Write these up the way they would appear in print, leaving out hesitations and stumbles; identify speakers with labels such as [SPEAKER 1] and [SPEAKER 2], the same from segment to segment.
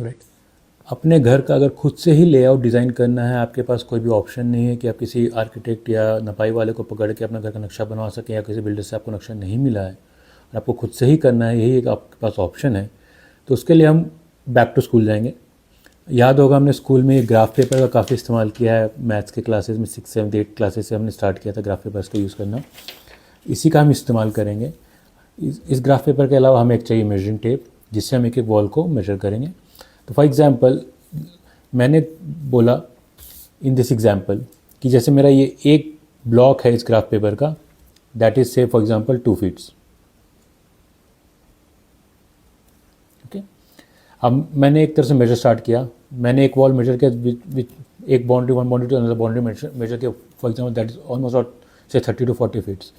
[SPEAKER 1] Right. अपने घर का अगर खुद से ही लेआउट डिज़ाइन करना है, आपके पास कोई भी ऑप्शन नहीं है कि आप किसी आर्किटेक्ट या नपाई वाले को पकड़ के अपना घर का नक्शा बनवा सकें, या किसी बिल्डर से आपको नक्शा नहीं मिला है और आपको खुद से ही करना है, यही एक आपके पास ऑप्शन है, तो उसके लिए हम बैक टू स्कूल जाएंगे। याद होगा हमने स्कूल में ग्राफ पेपर का काफ़ी इस्तेमाल किया है, मैथ्स के क्लासेस में 6, 7, 8 क्लासेस से हमने स्टार्ट किया था ग्राफ पेपर्स का यूज़ करना। इसी का हम इस्तेमाल करेंगे। इस ग्राफ पेपर के अलावा हमें एक चाहिए मेजरिंग टेप, जिससे हम एक एक वॉल को मेजर करेंगे। तो फॉर एग्जांपल मैंने बोला इन दिस एग्जांपल कि जैसे मेरा ये एक ब्लॉक है इस ग्राफ पेपर का, दैट इज से फॉर एग्जांपल 2 फीट्स। ओके, अब मैंने एक तरह से मेजर स्टार्ट किया, मैंने एक वॉल मेजर किया, एक boundary, one boundary to another boundary measure किया, for example that is almost say 30 to 40 feets.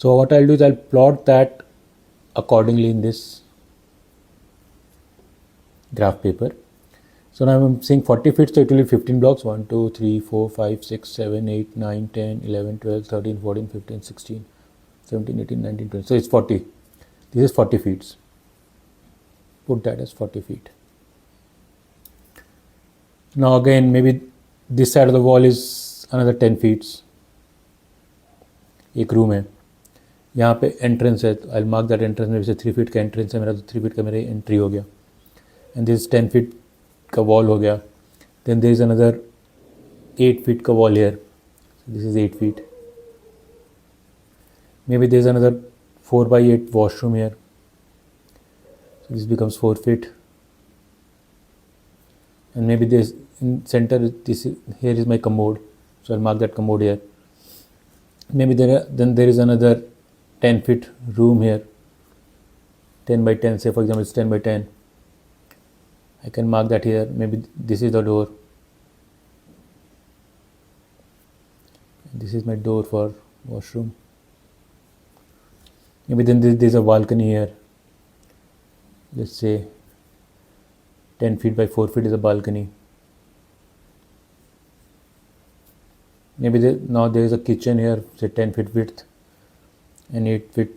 [SPEAKER 1] So what I'll do is I'll plot that accordingly in this graph paper. So now I'm saying 40 feet, so it will be 15 blocks, 1, 2, 3, 4, 5, 6, 7, 8, 9, 10, 11, 12, 13, 14, 15, 16, 17, 18, 19, 20. So it's 40. This is 40 feet. Put that as 40 feet. Now again, maybe this side of the wall is another 10 feet. एक room है, यहाँ पे entrance है, तो I mark that entrance में से 3 feet का entrance है मेरा, तो 3 फीट का मेरा एंट्री हो गया। एंड दिस 10 फीट का वॉल हो गया। Then there is another 8 feet का wall here, this is 8 feet. Maybe there is another 4x8 washroom here, so this becomes 4 feet. And maybe this in center, here is my commode, so I'll mark that commode here. Maybe then there is another 10 feet room here, 10 by 10, say for example it's 10 by 10. I can mark that here. Maybe this is the door, this is my door for washroom. Maybe then there is a balcony here, let's say 10 feet by 4 feet is a balcony. Maybe now there is a kitchen here, say 10 feet width and 8 feet.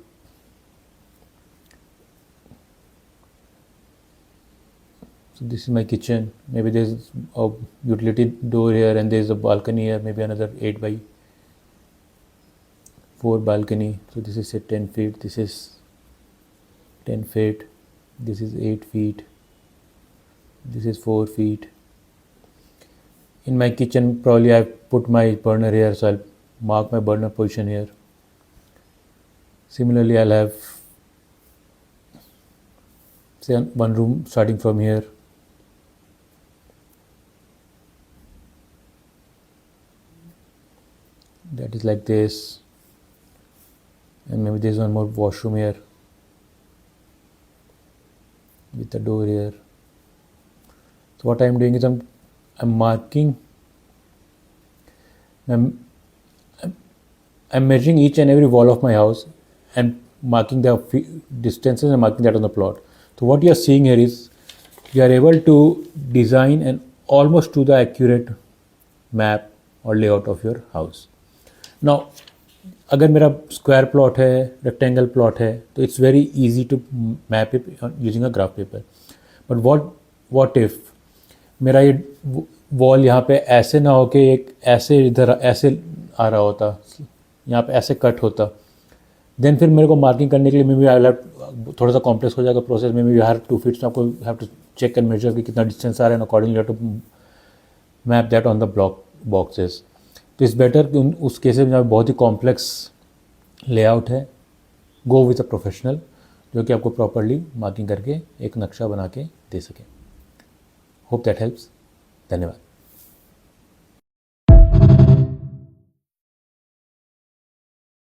[SPEAKER 1] So this is my kitchen. Maybe there is a utility door here and there is a balcony here, maybe another 8 by 4 balcony. So this is say 10 feet, this is 10 feet, this is 8 feet, this is 4 feet. In my kitchen probably I've put my burner here, so I'll mark my burner position here. Similarly I'll have say one room starting from here. That is like this, and maybe there's one more washroom here with the door here. So what I'm doing is I'm marking, I'm measuring each and every wall of my house and marking the distances and marking that on the plot. So what you are seeing here is you are able to design and almost to the accurate map or layout of your house. Now अगर मेरा square plot है, rectangle plot है, तो it's very easy to map it using a graph paper. But what if मेरा ये wall यहाँ पे ऐसे ना हो के एक ऐसे इधर ऐसे आ रहा होता, यहाँ पे ऐसे कट होता, देन फिर मेरे को मार्किंग करने के लिए मे बी आई हैव थोड़ा सा कॉम्प्लेक्स हो जाएगा प्रोसेस में। मे बी हर 2 फीट्स में आपको have to check and measure कि कितना डिस्टेंस आ रहा है, accordingly have to map that on the block boxes. तो इट्स बेटर कि उस केसेस में बहुत ही कॉम्प्लेक्स लेआउट है, गो विद अ प्रोफेशनल जो कि आपको प्रॉपरली मार्किंग करके एक नक्शा बना के दे सके। Hope that helps. धन्यवाद।